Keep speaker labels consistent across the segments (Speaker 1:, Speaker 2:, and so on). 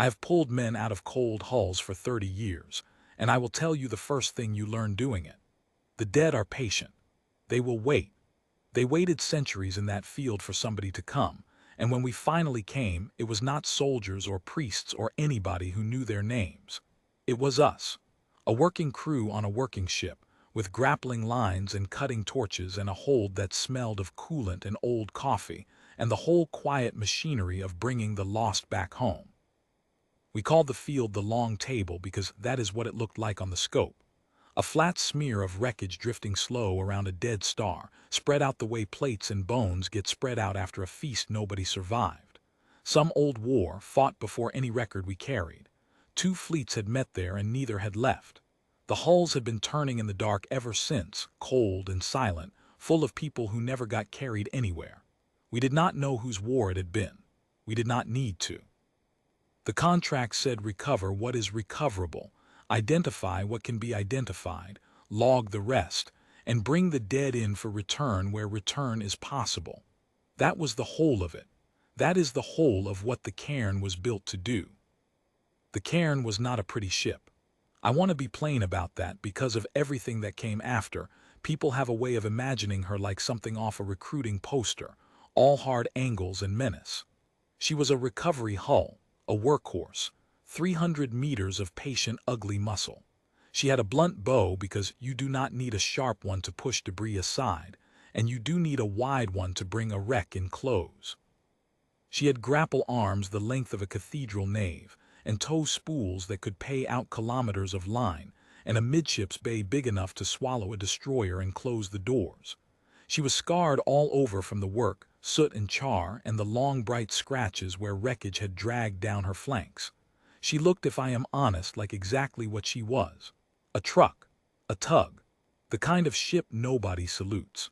Speaker 1: I have pulled men out of cold hulls for 30 years, and I will tell you the first thing you learn doing it. The dead are patient. They will wait. They waited centuries in that field for somebody to come, and when we finally came, it was not soldiers or priests or anybody who knew their names. It was us, a working crew on a working ship, with grappling lines and cutting torches and a hold that smelled of coolant and old coffee, and the whole quiet machinery of bringing the lost back home. We called the field the long table because that is what it looked like on the scope. A flat smear of wreckage drifting slow around a dead star, spread out the way plates and bones get spread out after a feast nobody survived. Some old war fought before any record we carried. 2 fleets had met there and neither had left. The hulls had been turning in the dark ever since, cold and silent, full of people who never got carried anywhere. We did not know whose war it had been. We did not need to. The contract said recover what is recoverable, identify what can be identified, log the rest, and bring the dead in for return where return is possible. That was the whole of it. That is the whole of what the cairn was built to do. The cairn was not a pretty ship. I want to be plain about that because of everything that came after. People have a way of imagining her like something off a recruiting poster, all hard angles and menace. She was a recovery hull, a workhorse, 300 meters of patient ugly muscle. She had a blunt bow because you do not need a sharp one to push debris aside, and you do need a wide one to bring a wreck in close. She had grapple arms the length of a cathedral nave, and tow spools that could pay out kilometers of line, and a midships bay big enough to swallow a destroyer and close the doors. She was scarred all over from the work, soot and char, and the long bright scratches where wreckage had dragged down her flanks. She looked, if I am honest, like exactly what she was. A truck, a tug, the kind of ship nobody salutes.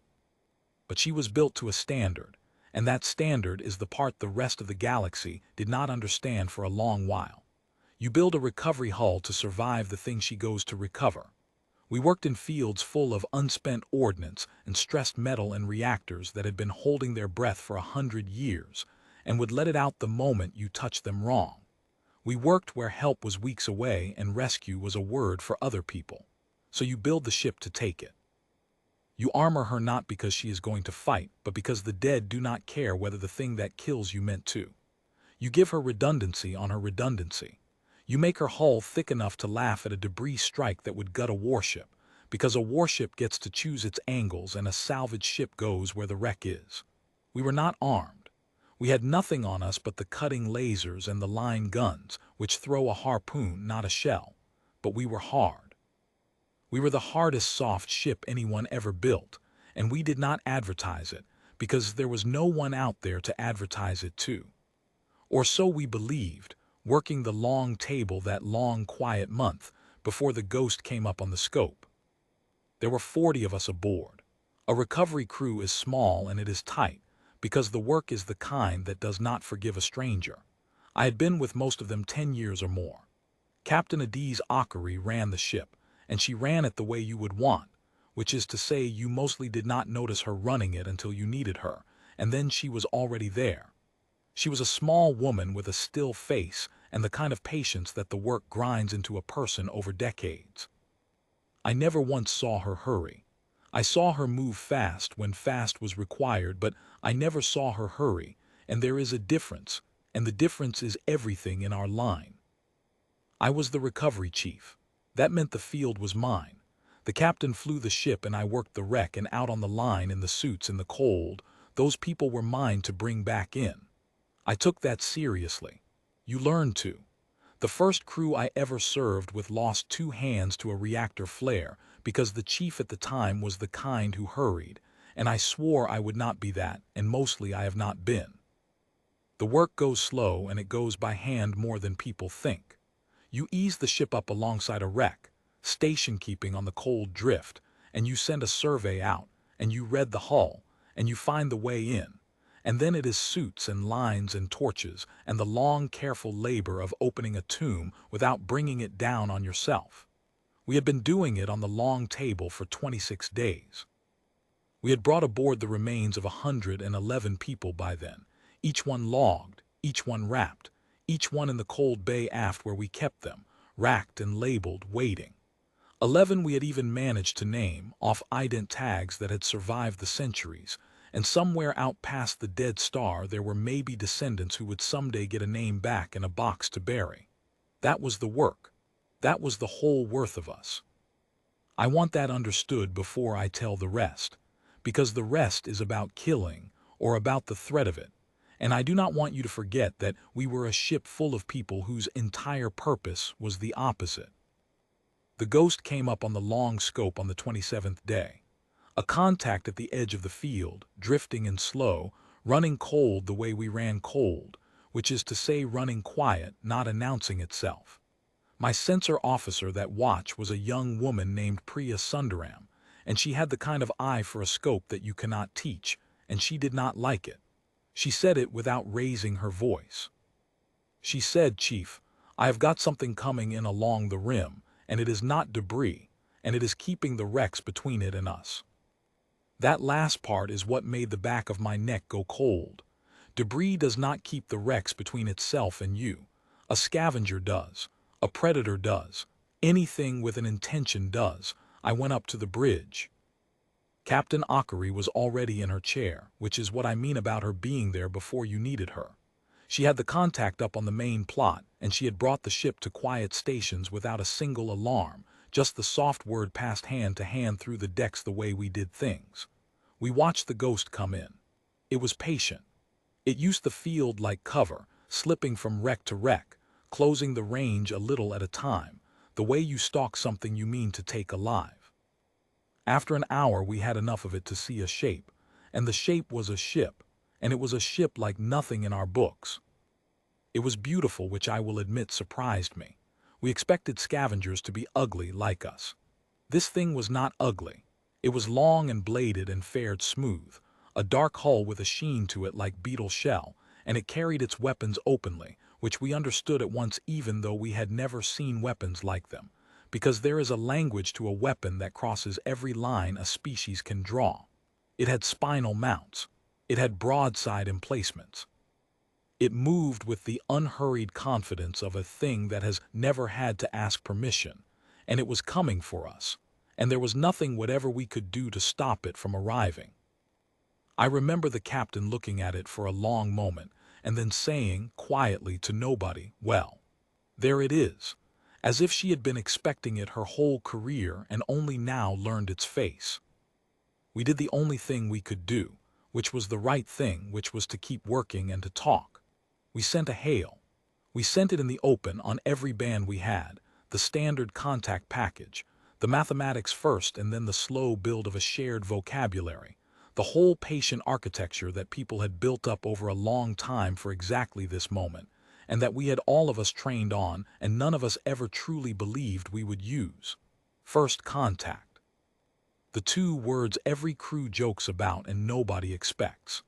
Speaker 1: But she was built to a standard, and that standard is the part the rest of the galaxy did not understand for a long while. You build a recovery hull to survive the thing she goes to recover. We worked in fields full of unspent ordnance and stressed metal and reactors that had been holding their breath for 100 years and would let it out the moment you touched them wrong. We worked where help was weeks away and rescue was a word for other people. So you build the ship to take it. You armor her not because she is going to fight, but because the dead do not care whether the thing that kills you meant to. You give her redundancy on her redundancy. You make her hull thick enough to laugh at a debris strike that would gut a warship, because a warship gets to choose its angles and a salvage ship goes where the wreck is. We were not armed. We had nothing on us but the cutting lasers and the line guns, which throw a harpoon, not a shell. But we were hard. We were the hardest soft ship anyone ever built, and we did not advertise it, because there was no one out there to advertise it to. Or so we believed, working the long table that long quiet month before the ghost came up on the scope. There were 40 of us aboard. A recovery crew is small and it is tight, because the work is the kind that does not forgive a stranger. I had been with most of them 10 years or more. Captain Adiz Akari ran the ship, and she ran it the way you would want, which is to say you mostly did not notice her running it until you needed her, and then she was already there. She was a small woman with a still face and the kind of patience that the work grinds into a person over decades. I never once saw her hurry. I saw her move fast when fast was required, but I never saw her hurry, and there is a difference, and the difference is everything in our line. I was the recovery chief. That meant the field was mine. The captain flew the ship and I worked the wreck, and out on the line in the suits in the cold, those people were mine to bring back in. I took that seriously. You learn to. The first crew I ever served with lost 2 hands to a reactor flare because the chief at the time was the kind who hurried, and I swore I would not be that, and mostly I have not been. The work goes slow and it goes by hand more than people think. You ease the ship up alongside a wreck, station keeping on the cold drift, and you send a survey out, and you read the hull, and you find the way in. And then it is suits and lines and torches and the long, careful labor of opening a tomb without bringing it down on yourself. We had been doing it on the long table for 26 days. We had brought aboard the remains of 111 people by then, each one logged, each one wrapped, each one in the cold bay aft where we kept them, racked and labeled, waiting. 11 we had even managed to name, off ident tags that had survived the centuries, and somewhere out past the dead star there were maybe descendants who would someday get a name back in a box to bury. That was the work. That was the whole worth of us. I want that understood before I tell the rest, because the rest is about killing, or about the threat of it, and I do not want you to forget that we were a ship full of people whose entire purpose was the opposite. The ghost came up on the long scope on the 27th day. A contact at the edge of the field, drifting and slow, running cold the way we ran cold, which is to say running quiet, not announcing itself. My sensor officer that watch was a young woman named Priya Sundaram, and she had the kind of eye for a scope that you cannot teach, and she did not like it. She said it without raising her voice. She said, "Chief, I have got something coming in along the rim, and it is not debris, and it is keeping the wrecks between it and us." That last part is what made the back of my neck go cold. Debris does not keep the wrecks between itself and you. A scavenger does. A predator does. Anything with an intention does. I went up to the bridge. Captain Akari was already in her chair, which is what I mean about her being there before you needed her. She had the contact up on the main plot, and she had brought the ship to quiet stations without a single alarm, just the soft word passed hand to hand through the decks the way we did things. We watched the ghost come in. It was patient. It used the field like cover, slipping from wreck to wreck, closing the range a little at a time, the way you stalk something you mean to take alive. After an hour we had enough of it to see a shape, and the shape was a ship, and it was a ship like nothing in our books. It was beautiful, which I will admit surprised me. We expected scavengers to be ugly like us. This thing was not ugly. It was long and bladed and fared smooth, a dark hull with a sheen to it like beetle shell, and it carried its weapons openly, which we understood at once even though we had never seen weapons like them, because there is a language to a weapon that crosses every line a species can draw. It had spinal mounts. It had broadside emplacements. It moved with the unhurried confidence of a thing that has never had to ask permission, and it was coming for us, and there was nothing whatever we could do to stop it from arriving. I remember the captain looking at it for a long moment, and then saying, quietly to nobody, "Well, there it is," as if she had been expecting it her whole career and only now learned its face. We did the only thing we could do, which was the right thing, which was to keep working and to talk. We sent a hail. We sent it in the open on every band we had, the standard contact package, the mathematics first and then the slow build of a shared vocabulary, the whole patient architecture that people had built up over a long time for exactly this moment, and that we had all of us trained on and none of us ever truly believed we would use. First contact. The two words every crew jokes about and nobody expects.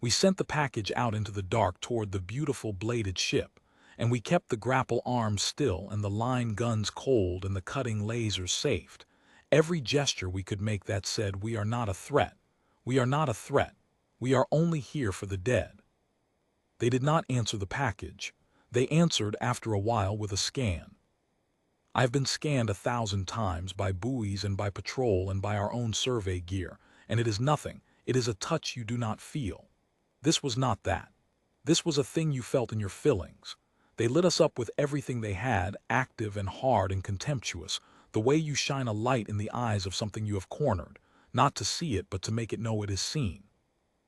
Speaker 1: We sent the package out into the dark toward the beautiful bladed ship, and we kept the grapple arms still and the line guns cold and the cutting lasers safed. Every gesture we could make that said, "We are not a threat. We are not a threat. We are only here for the dead." They did not answer the package. They answered after a while with a scan. I have been scanned 1,000 times by buoys and by patrol and by our own survey gear, and it is nothing. It is a touch you do not feel. This was not that. This was a thing you felt in your fillings. They lit us up with everything they had, active and hard and contemptuous, the way you shine a light in the eyes of something you have cornered, not to see it but to make it know it is seen.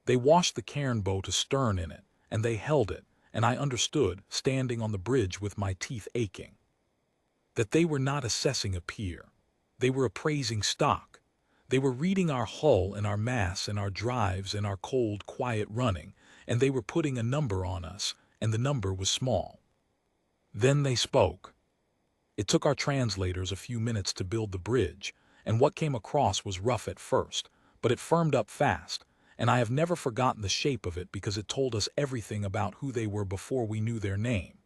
Speaker 1: They washed the cairn bow to stern in it, and they held it, and I understood, standing on the bridge with my teeth aching, that they were not assessing a pier. They were appraising stock. They were reading our hull and our mass and our drives and our cold, quiet running, and they were putting a number on us, and the number was small. Then they spoke. It took our translators a few minutes to build the bridge, and what came across was rough at first, but it firmed up fast, and I have never forgotten the shape of it because it told us everything about who they were before we knew their name.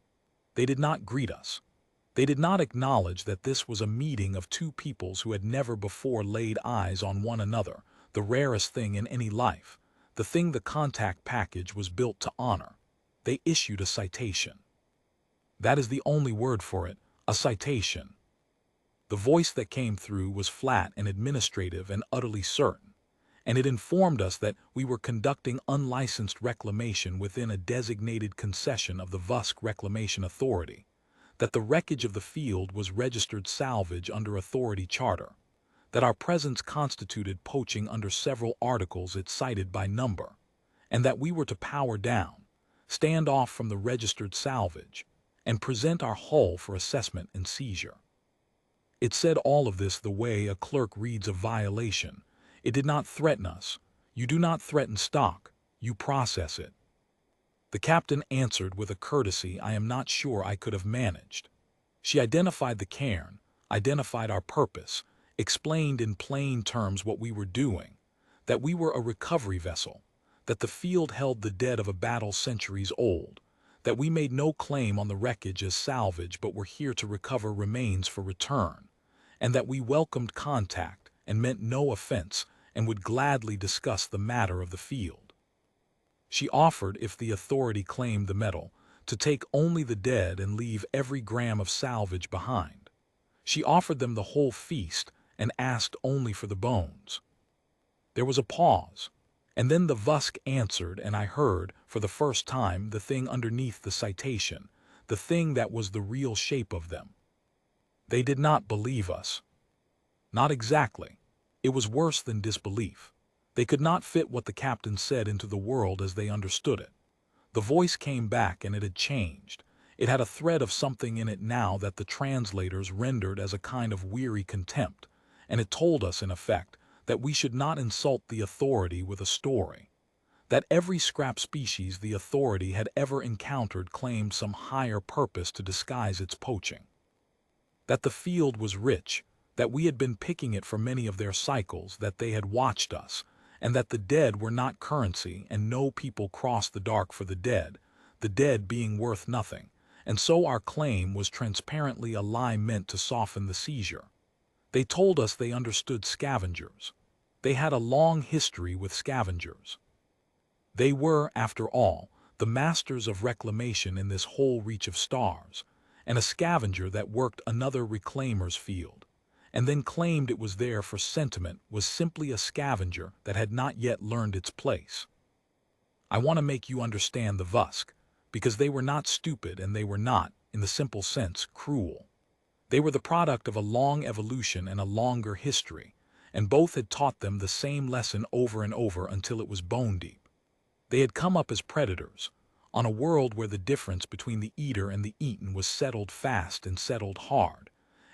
Speaker 1: They did not greet us. They did not acknowledge that this was a meeting of two peoples who had never before laid eyes on one another, the rarest thing in any life, the thing the contact package was built to honor. They issued a citation. That is the only word for it, a citation. The voice that came through was flat and administrative and utterly certain, and it informed us that we were conducting unlicensed reclamation within a designated concession of the Vusk Reclamation Authority, that the wreckage of the field was registered salvage under authority charter, that our presence constituted poaching under several articles it cited by number, and that we were to power down, stand off from the registered salvage, and present our hull for assessment and seizure. It said all of this the way a clerk reads a violation. It did not threaten us. You do not threaten stock, you process it. The captain answered with a courtesy I am not sure I could have managed. She identified the cairn, identified our purpose, explained in plain terms what we were doing, that we were a recovery vessel, that the field held the dead of a battle centuries old, that we made no claim on the wreckage as salvage but were here to recover remains for return, and that we welcomed contact and meant no offense and would gladly discuss the matter of the field. She offered, if the authority claimed the metal, to take only the dead and leave every gram of salvage behind. She offered them the whole feast and asked only for the bones. There was a pause, and then the Vusk answered, and I heard, for the first time, the thing underneath the citation, the thing that was the real shape of them. They did not believe us. Not exactly. It was worse than disbelief. They could not fit what the captain said into the world as they understood it. The voice came back and it had changed. It had a thread of something in it now that the translators rendered as a kind of weary contempt, and it told us, in effect, that we should not insult the authority with a story. That every scrap species the authority had ever encountered claimed some higher purpose to disguise its poaching. That the field was rich, that we had been picking it for many of their cycles, that they had watched us, and that the dead were not currency and no people crossed the dark for the dead being worth nothing, and so our claim was transparently a lie meant to soften the seizure. They told us they understood scavengers. They had a long history with scavengers. They were, after all, the masters of reclamation in this whole reach of stars, and a scavenger that worked another reclaimer's field, and then claimed it was there for sentiment, was simply a scavenger that had not yet learned its place. I want to make you understand the Vusk, because they were not stupid and they were not, in the simple sense, cruel. They were the product of a long evolution and a longer history, and both had taught them the same lesson over and over until it was bone deep. They had come up as predators, on a world where the difference between the eater and the eaten was settled fast and settled hard,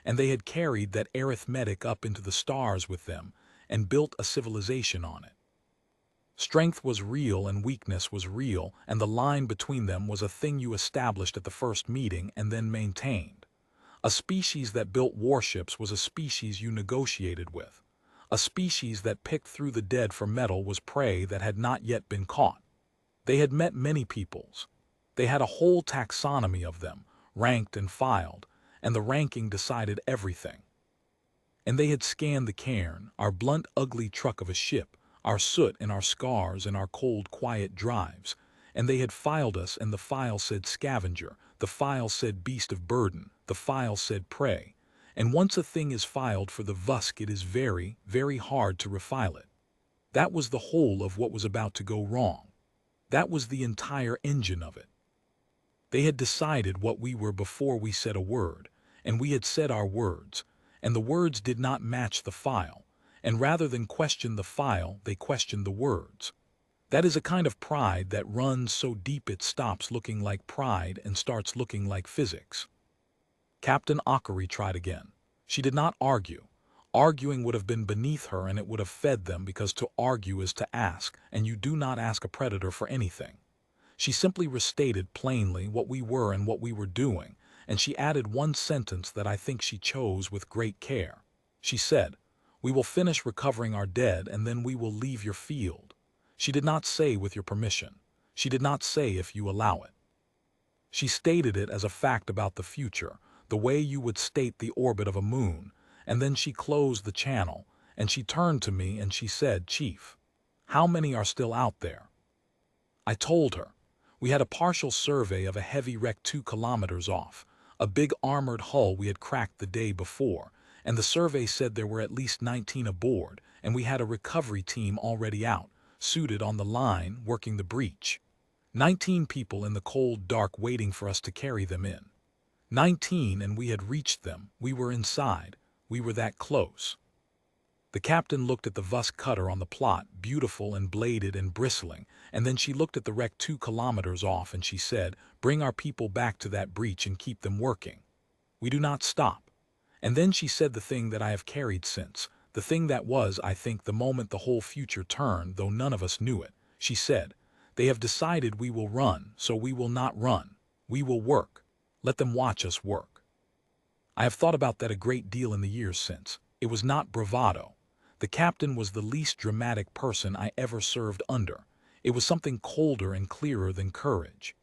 Speaker 1: and they had carried that arithmetic up into the stars with them and built a civilization on it. Strength was real and weakness was real, and the line between them was a thing you established at the first meeting and then maintained. A species that built warships was a species you negotiated with. A species that picked through the dead for metal was prey that had not yet been caught. They had met many peoples. They had a whole taxonomy of them, ranked and filed, and the ranking decided everything. And they had scanned the cairn, our blunt, ugly truck of a ship, our soot and our scars and our cold, quiet drives, and they had filed us, and the file said scavenger, the file said beast of burden, the file said prey, and once a thing is filed for the Vusk it is very, very hard to refile it. That was the whole of what was about to go wrong. That was the entire engine of it. They had decided what we were before we said a word, and we had said our words, and the words did not match the file, and rather than question the file, they questioned the words. That is a kind of pride that runs so deep it stops looking like pride and starts looking like physics. Captain Akari tried again. She did not argue. Arguing would have been beneath her and it would have fed them, because to argue is to ask, and you do not ask a predator for anything. She simply restated plainly what we were and what we were doing, and she added one sentence that I think she chose with great care. She said, "We will finish recovering our dead and then we will leave your field." She did not say with your permission. She did not say if you allow it. She stated it as a fact about the future, the way you would state the orbit of a moon, and then she closed the channel, and she turned to me and she said, "Chief, how many are still out there?" I told her. We had a partial survey of a heavy wreck 2 kilometers off, a big armored hull we had cracked the day before, and the survey said there were at least 19 aboard, and we had a recovery team already out, suited on the line, working the breach. 19 people in the cold dark waiting for us to carry them in. 19, and we had reached them. We were inside. We were that close. The captain looked at the Vusk cutter on the plot, beautiful and bladed and bristling, and then she looked at the wreck 2 kilometers off and she said, "Bring our people back to that breach and keep them working. We do not stop." And then she said the thing that I have carried since, the thing that was, I think, the moment the whole future turned, though none of us knew it. She said, "They have decided we will run, so we will not run. We will work. Let them watch us work." I have thought about that a great deal in the years since. It was not bravado. The captain was the least dramatic person I ever served under. It was something colder and clearer than courage.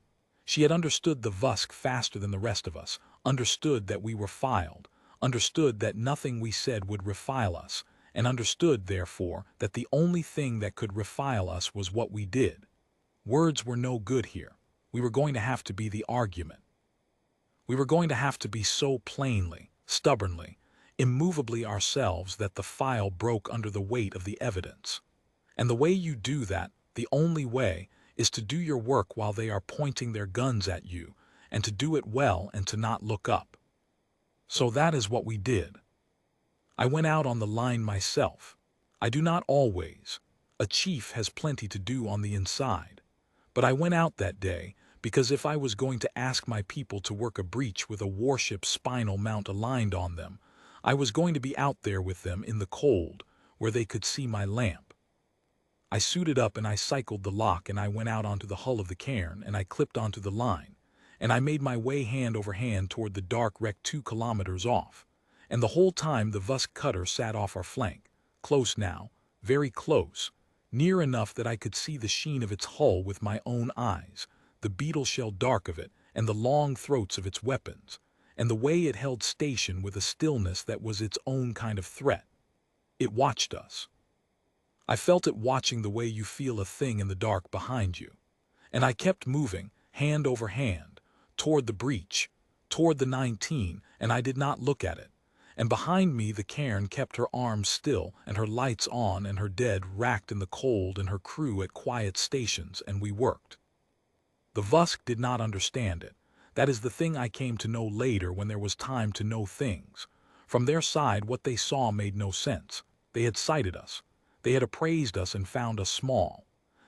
Speaker 1: She had understood the Vusk faster than the rest of us, understood that we were filed, understood that nothing we said would refile us, and understood, therefore, that the only thing that could refile us was what we did. Words were no good here. We were going to have to be the argument. We were going to have to be so plainly, stubbornly, immovably ourselves that the file broke under the weight of the evidence. And the way you do that, the only way, is to do your work while they are pointing their guns at you, and to do it well and to not look up. So that is what we did. I went out on the line myself. I do not always. A chief has plenty to do on the inside. But I went out that day because if I was going to ask my people to work a breach with a warship spinal mount aligned on them, I was going to be out there with them in the cold, where they could see my lamp. I suited up and I cycled the lock and I went out onto the hull of the cairn and I clipped onto the line, and I made my way hand over hand toward the dark wreck 2 kilometers off, and the whole time the Vusk cutter sat off our flank, close now, very close, near enough that I could see the sheen of its hull with my own eyes, the beetle shell dark of it, and the long throats of its weapons, and the way it held station with a stillness that was its own kind of threat. It watched us. I felt it watching the way you feel a thing in the dark behind you. And I kept moving, hand over hand, toward the breach, toward the 19, and I did not look at it. And behind me the cairn kept her arms still and her lights on and her dead racked in the cold and her crew at quiet stations, and we worked. The Vusk did not understand it. That is the thing I came to know later when there was time to know things. From their side, what they saw made no sense. They had sighted us. They had appraised us and found us small.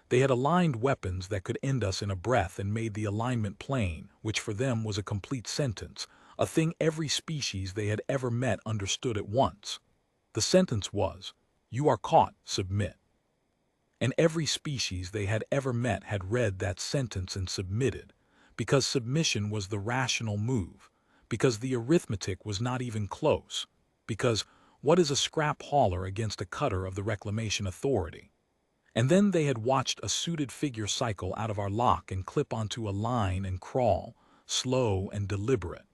Speaker 1: They had aligned weapons that could end us in a breath and made the alignment plain, which for them was a complete sentence, a thing every species they had ever met understood at once. The sentence was, "You are caught, submit." And every species they had ever met had read that sentence and submitted, because submission was the rational move, because the arithmetic was not even close, because what is a scrap hauler against a cutter of the Reclamation Authority? And then they had watched a suited figure cycle out of our lock and clip onto a line and crawl, slow and deliberate,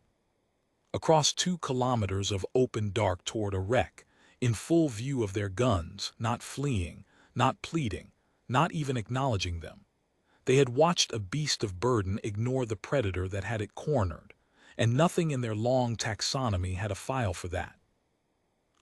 Speaker 1: across 2 kilometers of open dark toward a wreck, in full view of their guns, not fleeing, not pleading, not even acknowledging them. They had watched a beast of burden ignore the predator that had it cornered, and nothing in their long taxonomy had a file for that.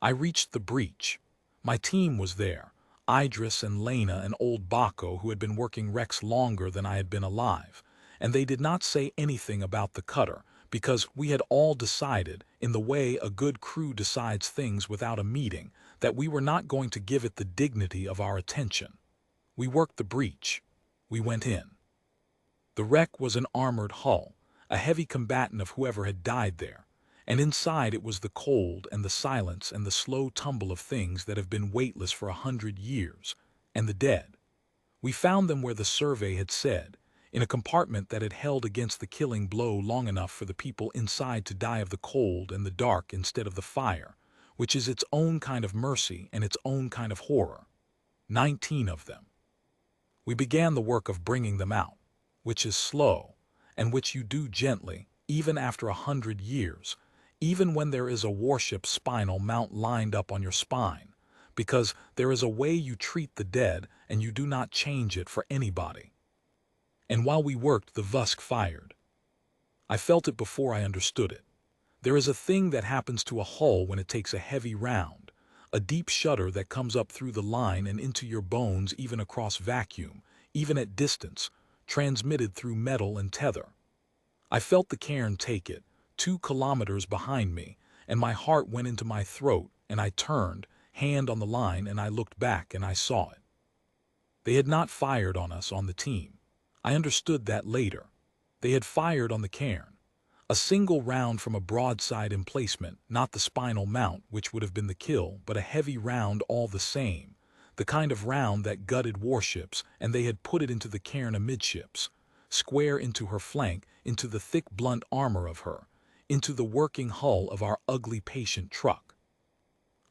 Speaker 1: I reached the breach. My team was there, Idris and Lena and old Baco, who had been working wrecks longer than I had been alive, and they did not say anything about the cutter, because we had all decided, in the way a good crew decides things without a meeting, that we were not going to give it the dignity of our attention. We worked the breach. We went in. The wreck was an armored hull, a heavy combatant of whoever had died there, and inside it was the cold and the silence and the slow tumble of things that have been weightless for 100 years, and the dead. We found them where the survey had said, in a compartment that had held against the killing blow long enough for the people inside to die of the cold and the dark instead of the fire, which is its own kind of mercy and its own kind of horror. 19 of them. We began the work of bringing them out, which is slow, and which you do gently, even after 100 years, even when there is a warship spinal mount lined up on your spine, because there is a way you treat the dead and you do not change it for anybody. And while we worked, the Vusk fired. I felt it before I understood it. There is a thing that happens to a hull when it takes a heavy round, a deep shudder that comes up through the line and into your bones, even across vacuum, even at distance, transmitted through metal and tether. I felt the cairn take it, 2 kilometers behind me, and my heart went into my throat, and I turned, hand on the line, and I looked back and I saw it. They had not fired on us on the team. I understood that later. They had fired on the cairn. A single round from a broadside emplacement, not the spinal mount, which would have been the kill, but a heavy round all the same, the kind of round that gutted warships, and they had put it into the cairn amidships, square into her flank, into the thick blunt armor of her, into the working hull of our ugly patient truck.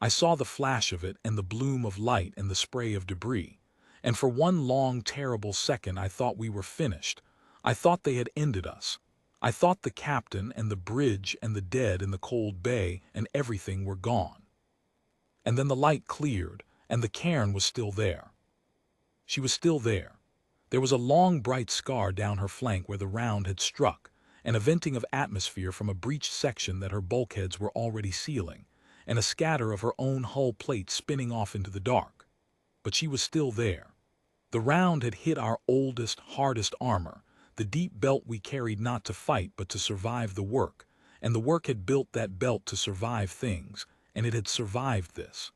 Speaker 1: I saw the flash of it and the bloom of light and the spray of debris, and for one long terrible second I thought we were finished. I thought they had ended us. I thought the captain and the bridge and the dead in the cold bay and everything were gone. And then the light cleared, and the cairn was still there. She was still there. There was a long bright scar down her flank where the round had struck, and a venting of atmosphere from a breached section that her bulkheads were already sealing, and a scatter of her own hull plate spinning off into the dark. But she was still there. The round had hit our oldest, hardest armor, the deep belt we carried not to fight but to survive the work, and the work had built that belt to survive things, and it had survived this.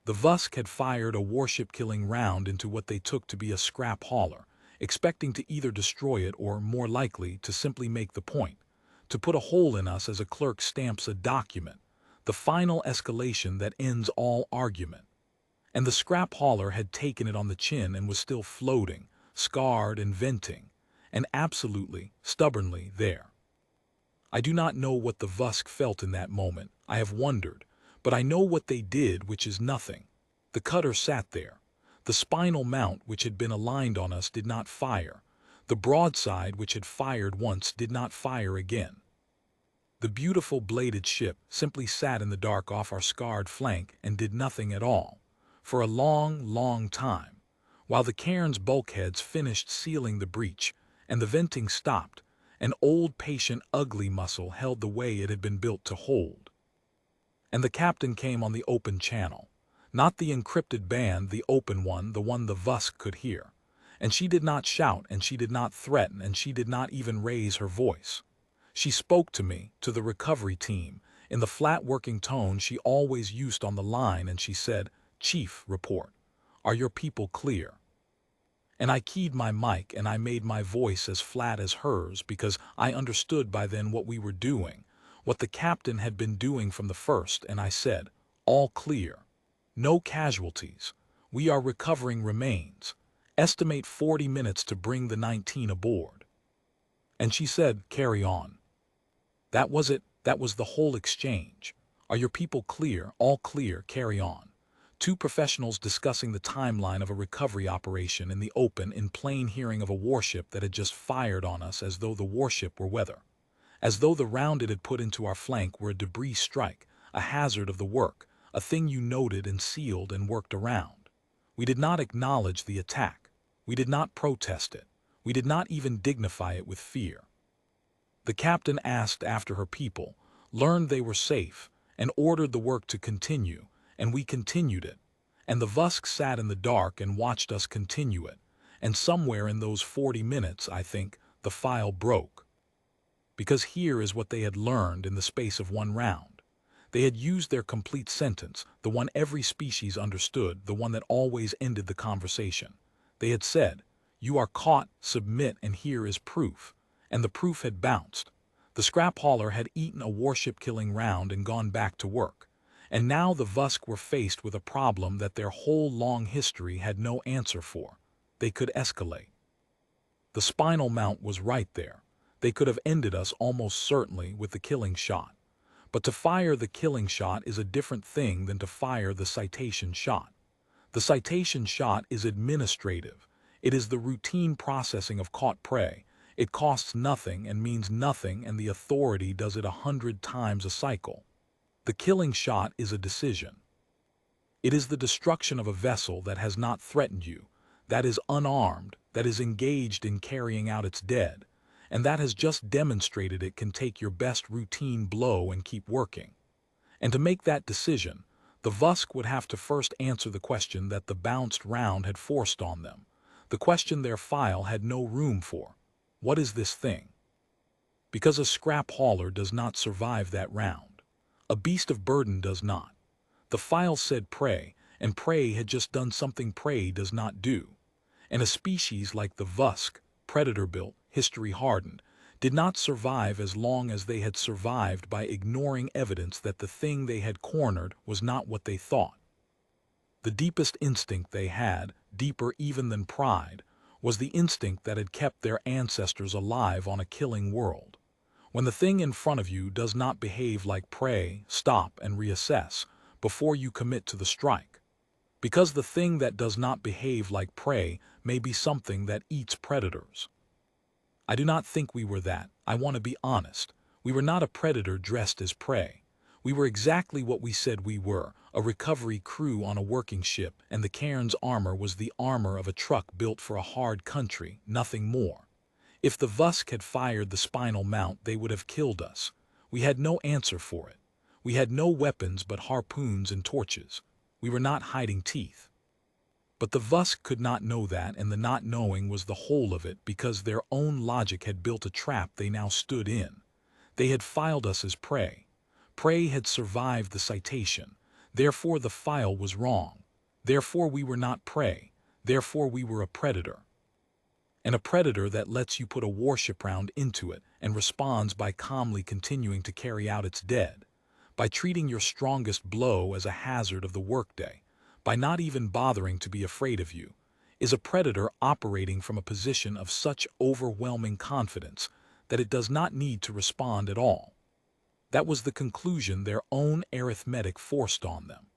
Speaker 1: The Vusk had fired a warship-killing round into what they took to be a scrap hauler, expecting to either destroy it or, more likely, to simply make the point, to put a hole in us as a clerk stamps a document, the final escalation that ends all argument. And the scrap hauler had taken it on the chin and was still floating, scarred and venting, and absolutely, stubbornly there. I do not know what the Vusk felt in that moment. I have wondered. But I know what they did, which is nothing. The cutter sat there. The spinal mount, which had been aligned on us, did not fire. The broadside, which had fired once, did not fire again. The beautiful bladed ship simply sat in the dark off our scarred flank and did nothing at all, for a long, long time, while the cairn's bulkheads finished sealing the breach, and the venting stopped. An old, patient, ugly muscle held the way it had been built to hold. And the captain came on the open channel, not the encrypted band, the open one, the one the Vusk could hear. And she did not shout, and she did not threaten, and she did not even raise her voice. She spoke to me, to the recovery team, in the flat working tone she always used on the line, and she said, "Chief, report. Are your people clear?" And I keyed my mic and I made my voice as flat as hers because I understood by then what we were doing, what the captain had been doing from the first, and I said, "All clear. No casualties. We are recovering remains. Estimate 40 minutes to bring the 19 aboard." And she said, "Carry on." That was it. That was the whole exchange. Are your people clear? All clear. Carry on. 2 professionals discussing the timeline of a recovery operation in the open in plain hearing of a warship that had just fired on us, as though the warship were weather. As though the round it had put into our flank were a debris strike, a hazard of the work, a thing you noted and sealed and worked around. We did not acknowledge the attack. We did not protest it. We did not even dignify it with fear. The captain asked after her people, learned they were safe, and ordered the work to continue, and we continued it. And the Vusk sat in the dark and watched us continue it, and somewhere in those 40 minutes, I think, the file broke. Because here is what they had learned in the space of one round. They had used their complete sentence, the one every species understood, the one that always ended the conversation. They had said, "You are caught, submit, and here is proof." And the proof had bounced. The scrap hauler had eaten a warship-killing round and gone back to work. And now the Vusk were faced with a problem that their whole long history had no answer for. They could escalate. The spinal mount was right there. They could have ended us almost certainly with the killing shot. But to fire the killing shot is a different thing than to fire the citation shot. The citation shot is administrative. It is the routine processing of caught prey. It costs nothing and means nothing, and the authority does it 100 times a cycle. The killing shot is a decision. It is the destruction of a vessel that has not threatened you, that is unarmed, that is engaged in carrying out its dead, and that has just demonstrated it can take your best routine blow and keep working. And to make that decision, the Vusk would have to first answer the question that the bounced round had forced on them, the question their file had no room for. What is this thing? Because a scrap hauler does not survive that round. A beast of burden does not. The file said prey, and prey had just done something prey does not do. And a species like the Vusk, predator-built, history-hardened, did not survive as long as they had survived by ignoring evidence that the thing they had cornered was not what they thought. The deepest instinct they had, deeper even than pride, was the instinct that had kept their ancestors alive on a killing world. When the thing in front of you does not behave like prey, stop and reassess before you commit to the strike. Because the thing that does not behave like prey may be something that eats predators. I do not think we were that. I want to be honest. We were not a predator dressed as prey. We were exactly what we said we were, a recovery crew on a working ship, and the cairn's armor was the armor of a truck built for a hard country, nothing more. If the Vusk had fired the spinal mount, they would have killed us. We had no answer for it. We had no weapons but harpoons and torches. We were not hiding teeth. But the Vusk could not know that, and the not knowing was the whole of it, because their own logic had built a trap they now stood in. They had filed us as prey. Prey had survived the citation. Therefore the file was wrong. Therefore we were not prey. Therefore we were a predator. And a predator that lets you put a warship round into it and responds by calmly continuing to carry out its dead, by treating your strongest blow as a hazard of the workday, by not even bothering to be afraid of you, is a predator operating from a position of such overwhelming confidence that it does not need to respond at all. That was the conclusion their own arithmetic forced on them.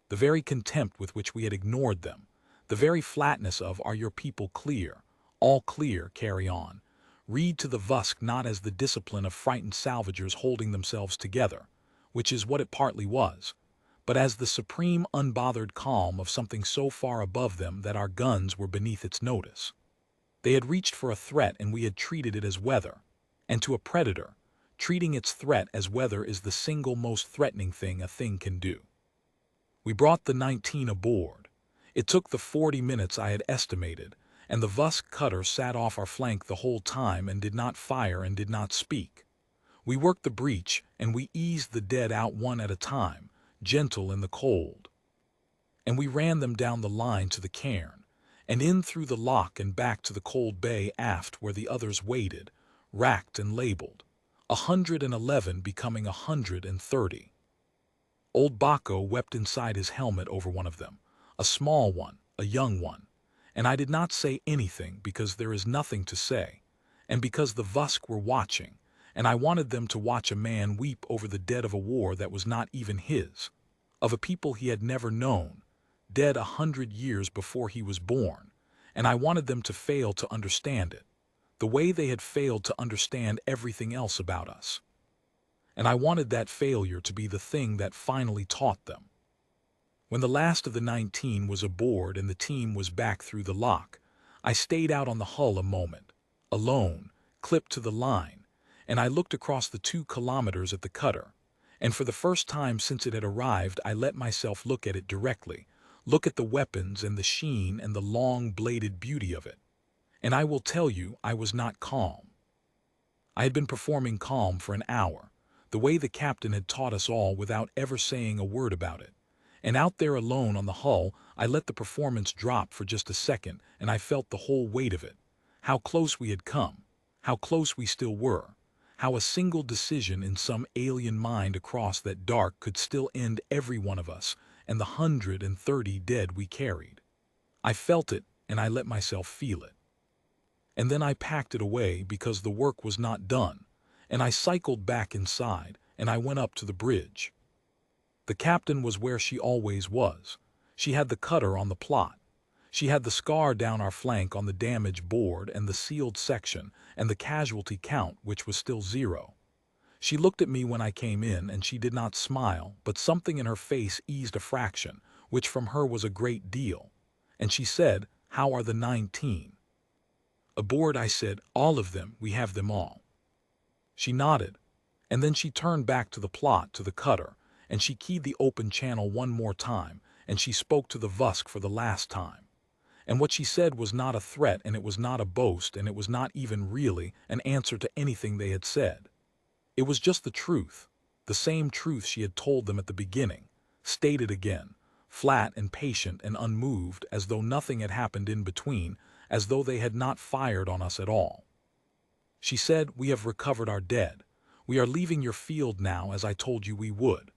Speaker 1: The very contempt with which we had ignored them, the very flatness of "Are your people clear? All clear, carry on," read to the Vusk not as the discipline of frightened salvagers holding themselves together, which is what it partly was, but as the supreme unbothered calm of something so far above them that our guns were beneath its notice. They had reached for a threat and we had treated it as weather, and to a predator, treating its threat as weather is the single most threatening thing a thing can do. We brought the 19 aboard. It took the 40 minutes I had estimated, and the Vusk cutter sat off our flank the whole time and did not fire and did not speak. We worked the breach, and we eased the dead out one at a time, gentle in the cold. And we ran them down the line to the cairn, and in through the lock and back to the cold bay aft where the others waited, racked and labeled, 111 becoming 130. Old Baco wept inside his helmet over one of them, a small one, a young one, and I did not say anything because there is nothing to say, and because the Vusk were watching, and I wanted them to watch a man weep over the dead of a war that was not even his, of a people he had never known, dead 100 years before he was born, and I wanted them to fail to understand it, the way they had failed to understand everything else about us. And I wanted that failure to be the thing that finally taught them. When the last of the 19 was aboard and the team was back through the lock, I stayed out on the hull a moment, alone, clipped to the line, and I looked across the 2 kilometers at the cutter, and for the first time since it had arrived I let myself look at it directly, look at the weapons and the sheen and the long-bladed beauty of it. And I will tell you, I was not calm. I had been performing calm for an hour, the way the captain had taught us all without ever saying a word about it. And out there alone on the hull, I let the performance drop for just a second, and I felt the whole weight of it. How close we had come, how close we still were, how a single decision in some alien mind across that dark could still end every one of us and the 130 dead we carried. I felt it, and I let myself feel it. And then I packed it away because the work was not done, and I cycled back inside, and I went up to the bridge. The captain was where she always was. She had the cutter on the plot. She had the scar down our flank on the damage board and the sealed section and the casualty count, which was still 0. She looked at me when I came in, and she did not smile, but something in her face eased a fraction, which from her was a great deal. And she said, "How are the 19? "Aboard," I said. "All of them. We have them all." She nodded, and then she turned back to the plot, to the cutter, and she keyed the open channel one more time, and she spoke to the Vusk for the last time. And what she said was not a threat, and it was not a boast, and it was not even really an answer to anything they had said. It was just the truth, the same truth she had told them at the beginning, stated again, flat and patient and unmoved, as though nothing had happened in between, as though they had not fired on us at all. She said, "We have recovered our dead. We are leaving your field now, as I told you we would.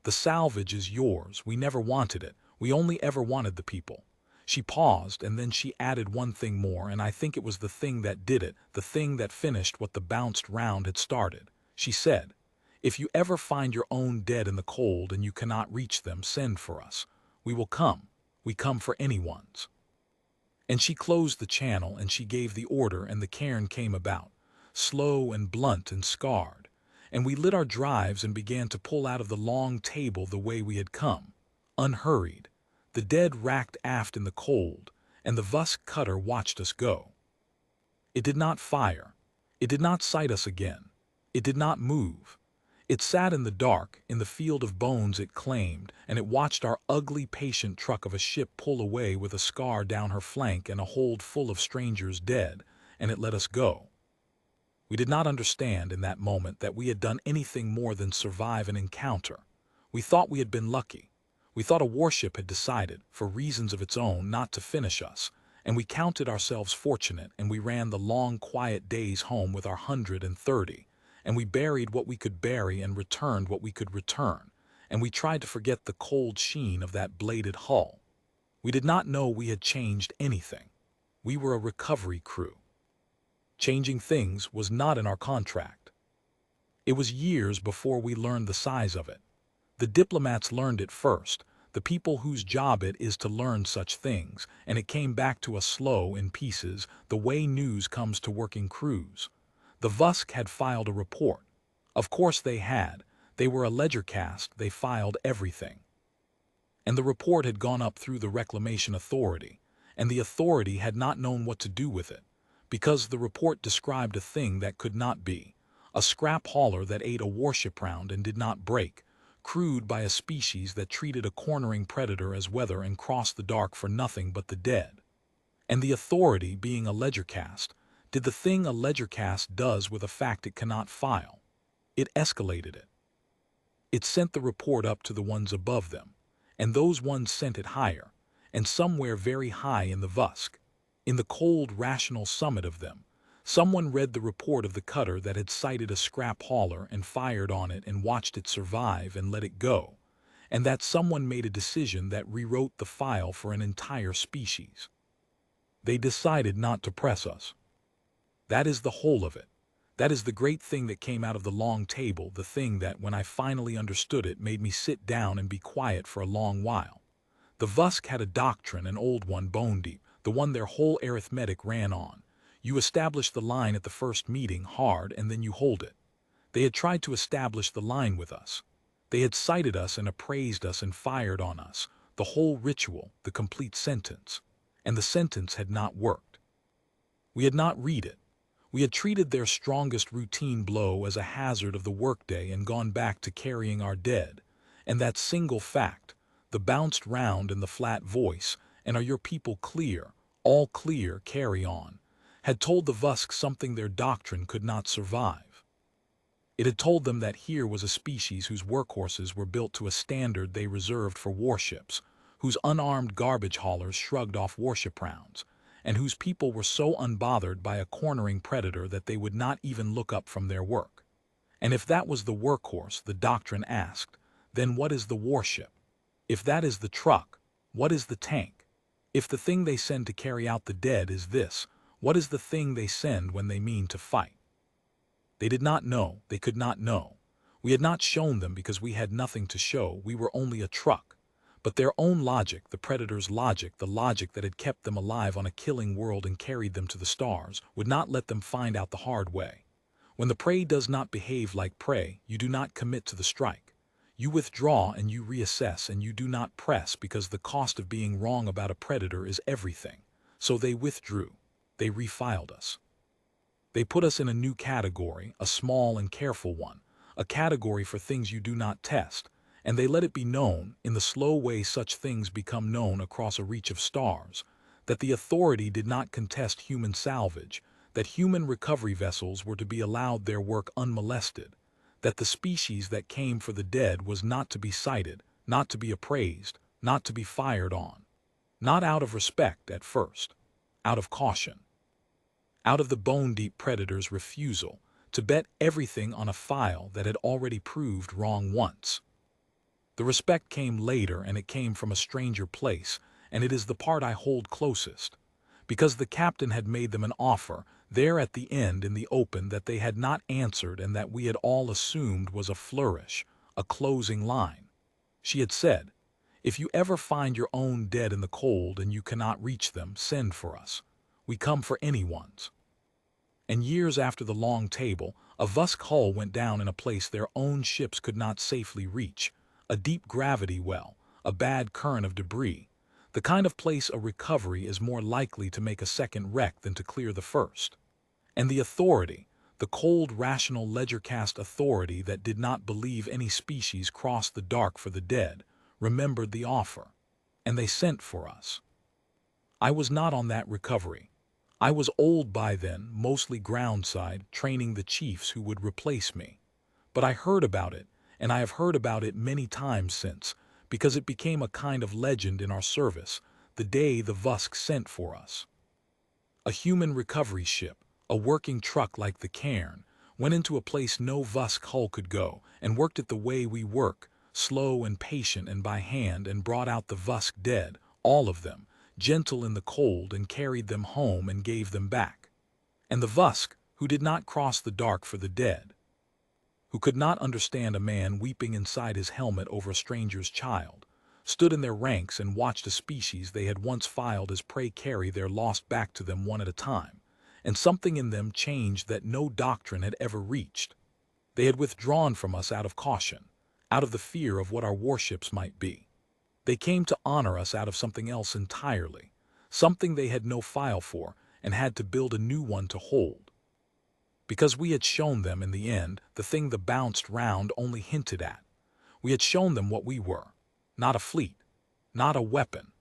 Speaker 1: The salvage is yours. We never wanted it. We only ever wanted the people." She paused, and then she added one thing more, and I think it was the thing that did it, the thing that finished what the bounced round had started. She said, "If you ever find your own dead in the cold and you cannot reach them, send for us. We will come. We come for anyone's." And she closed the channel, and she gave the order, and the cairn came about, slow and blunt and scarred, and we lit our drives and began to pull out of the long table the way we had come, unhurried, the dead racked aft in the cold, and the Vusk cutter watched us go. It did not fire. It did not sight us again. It did not move. It sat in the dark, in the field of bones it claimed, and it watched our ugly, patient truck of a ship pull away with a scar down her flank and a hold full of strangers dead, and it let us go. We did not understand in that moment that we had done anything more than survive an encounter. We thought we had been lucky. We thought a warship had decided, for reasons of its own, not to finish us, and we counted ourselves fortunate, and we ran the long, quiet days home with our 130, and we buried what we could bury and returned what we could return, and we tried to forget the cold sheen of that bladed hull. We did not know we had changed anything. We were a recovery crew. Changing things was not in our contract. It was years before we learned the size of it. The diplomats learned it first, the people whose job it is to learn such things, and it came back to us slow in pieces, the way news comes to working crews. The Vusk had filed a report. Of course they had. They were a ledger cast, they filed everything. And the report had gone up through the Reclamation Authority, and the authority had not known what to do with it, because the report described a thing that could not be, a scrap hauler that ate a warship round and did not break, crewed by a species that treated a cornering predator as weather and crossed the dark for nothing but the dead. And the authority, being a ledger cast, did the thing a ledger cast does with a fact it cannot file. It escalated it. It sent the report up to the ones above them, and those ones sent it higher, and somewhere very high in the Vusk, in the cold rational summit of them, someone read the report of the cutter that had sighted a scrap hauler and fired on it and watched it survive and let it go, and that someone made a decision that rewrote the file for an entire species. They decided not to press us. That is the whole of it. That is the great thing that came out of the long table, the thing that, when I finally understood it, made me sit down and be quiet for a long while. The Vusk had a doctrine, an old one, bone deep, the one their whole arithmetic ran on. You establish the line at the first meeting hard, and then you hold it. They had tried to establish the line with us. They had cited us and appraised us and fired on us, the whole ritual, the complete sentence. And the sentence had not worked. We had not read it. We had treated their strongest routine blow as a hazard of the workday and gone back to carrying our dead. And that single fact, the bounced round and the flat voice, and "Are your people clear? All clear, carry on," had told the Vusk something their doctrine could not survive. It had told them that here was a species whose workhorses were built to a standard they reserved for warships, whose unarmed garbage haulers shrugged off warship rounds, and whose people were so unbothered by a cornering predator that they would not even look up from their work. And if that was the workhorse, the doctrine asked, then what is the warship? If that is the truck, what is the tank? If the thing they send to carry out the dead is this, what is the thing they send when they mean to fight? They did not know, they could not know. We had not shown them because we had nothing to show, we were only a truck. But their own logic, the predator's logic, the logic that had kept them alive on a killing world and carried them to the stars, would not let them find out the hard way. When the prey does not behave like prey, you do not commit to the strike. You withdraw and you reassess, and you do not press because the cost of being wrong about a predator is everything. So they withdrew. they refiled us. They put us in a new category, a small and careful one, a category for things you do not test, and they let it be known, in the slow way such things become known across a reach of stars, that the authority did not contest human salvage, that human recovery vessels were to be allowed their work unmolested, that the species that came for the dead was not to be cited, not to be appraised, not to be fired on. Not out of respect at first, out of caution. Out of the bone-deep predator's refusal to bet everything on a file that had already proved wrong once. The respect came later, and it came from a stranger place, and it is the part I hold closest, because the captain had made them an offer there at the end in the open that they had not answered and that we had all assumed was a flourish, a closing line. She had said, "If you ever find your own dead in the cold and you cannot reach them, send for us. We come for anyone's." And years after the long table, a Vusk hull went down in a place their own ships could not safely reach, a deep gravity well, a bad current of debris, the kind of place a recovery is more likely to make a second wreck than to clear the first. And the authority, the cold, rational, ledger-cast authority that did not believe any species crossed the dark for the dead, remembered the offer, and they sent for us. I was not on that recovery. I was old by then, mostly groundside, training the chiefs who would replace me. But I heard about it, and I have heard about it many times since, because it became a kind of legend in our service, the day the Vusk sent for us. A human recovery ship, a working truck like the cairn, went into a place no Vusk hull could go, and worked it the way we work, slow and patient and by hand, and brought out the Vusk dead, all of them, gentle in the cold, and carried them home and gave them back. And the Vusk, who did not cross the dark for the dead, who could not understand a man weeping inside his helmet over a stranger's child, stood in their ranks and watched a species they had once filed as prey carry their lost back to them one at a time, and something in them changed that no doctrine had ever reached. They had withdrawn from us out of caution, out of the fear of what our warships might be. They came to honor us out of something else entirely, something they had no file for and had to build a new one to hold. Because we had shown them, in the end, the thing the bounced round only hinted at. We had shown them what we were. Not a fleet, not a weapon,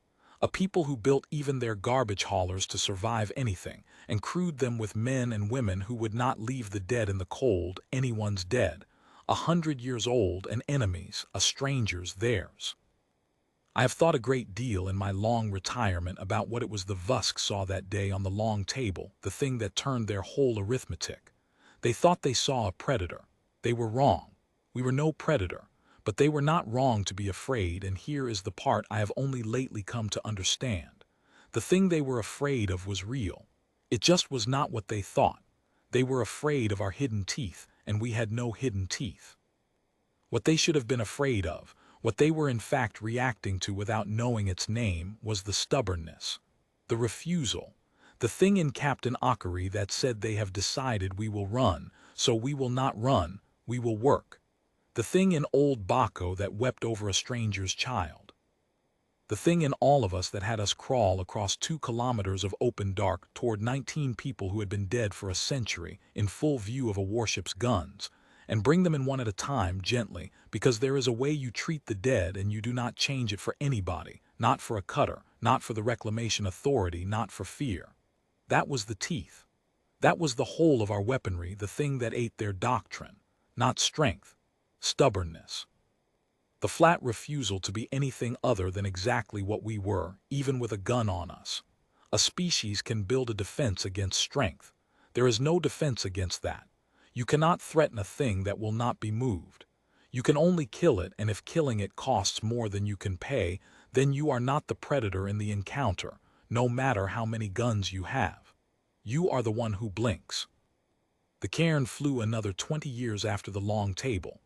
Speaker 1: a people who built even their garbage haulers to survive anything, and crewed them with men and women who would not leave the dead in the cold, anyone's dead, 100 years old, and enemies, a stranger's, theirs. I have thought a great deal in my long retirement about what it was the Vusk saw that day on the long table, the thing that turned their whole arithmetic. They thought they saw a predator. They were wrong. We were no predator, but they were not wrong to be afraid, and here is the part I have only lately come to understand. The thing they were afraid of was real. It just was not what they thought. They were afraid of our hidden teeth, and we had no hidden teeth. What they should have been afraid of, what they were in fact reacting to without knowing its name, was the stubbornness, the refusal, the thing in Captain Ockery that said they have decided we will run, so we will not run, we will work. The thing in old Baco that wept over a stranger's child. The thing in all of us that had us crawl across 2 kilometers of open dark toward 19 people who had been dead for a century in full view of a warship's guns, and bring them in one at a time gently, because there is a way you treat the dead and you do not change it for anybody, not for a cutter, not for the reclamation authority, not for fear. That was the teeth. That was the whole of our weaponry, the thing that ate their doctrine, not strength, stubbornness. The flat refusal to be anything other than exactly what we were, even with a gun on us. A species can build a defense against strength. There is no defense against that. You cannot threaten a thing that will not be moved. You can only kill it, and if killing it costs more than you can pay, then you are not the predator in the encounter, no matter how many guns you have. You are the one who blinks. The cairn flew another 20 years after the long table.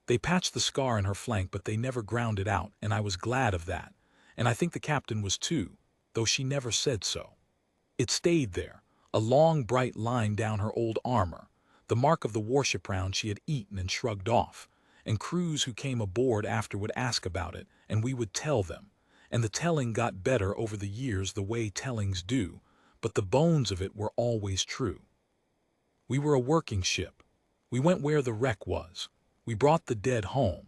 Speaker 1: They patched the scar in her flank, but they never ground it out, and I was glad of that, and I think the captain was too, though she never said so. It stayed there, a long bright line down her old armor, the mark of the warship round she had eaten and shrugged off, and crews who came aboard after would ask about it, and we would tell them, and the telling got better over the years the way tellings do, but the bones of it were always true. We were a working ship. We went where the wreck was. We brought the dead home.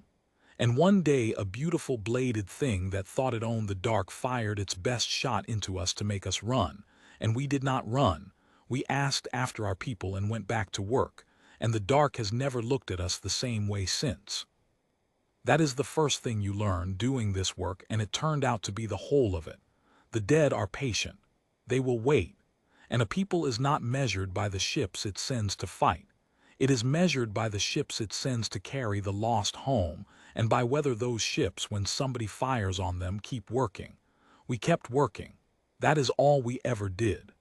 Speaker 1: And one day a beautiful bladed thing that thought it owned the dark fired its best shot into us to make us run. And we did not run. We asked after our people and went back to work. And the dark has never looked at us the same way since. That is the first thing you learn doing this work, and it turned out to be the whole of it. The dead are patient. They will wait. And a people is not measured by the ships it sends to fight. It is measured by the ships it sends to carry the lost home, and by whether those ships, when somebody fires on them, keep working. We kept working. That is all we ever did.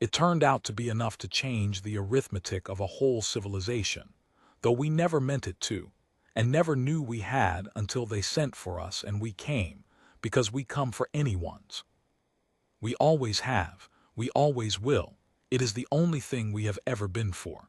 Speaker 1: It turned out to be enough to change the arithmetic of a whole civilization, though we never meant it to, and never knew we had until they sent for us and we came, because we come for anyone's. We always have, we always will. It is the only thing we have ever been for.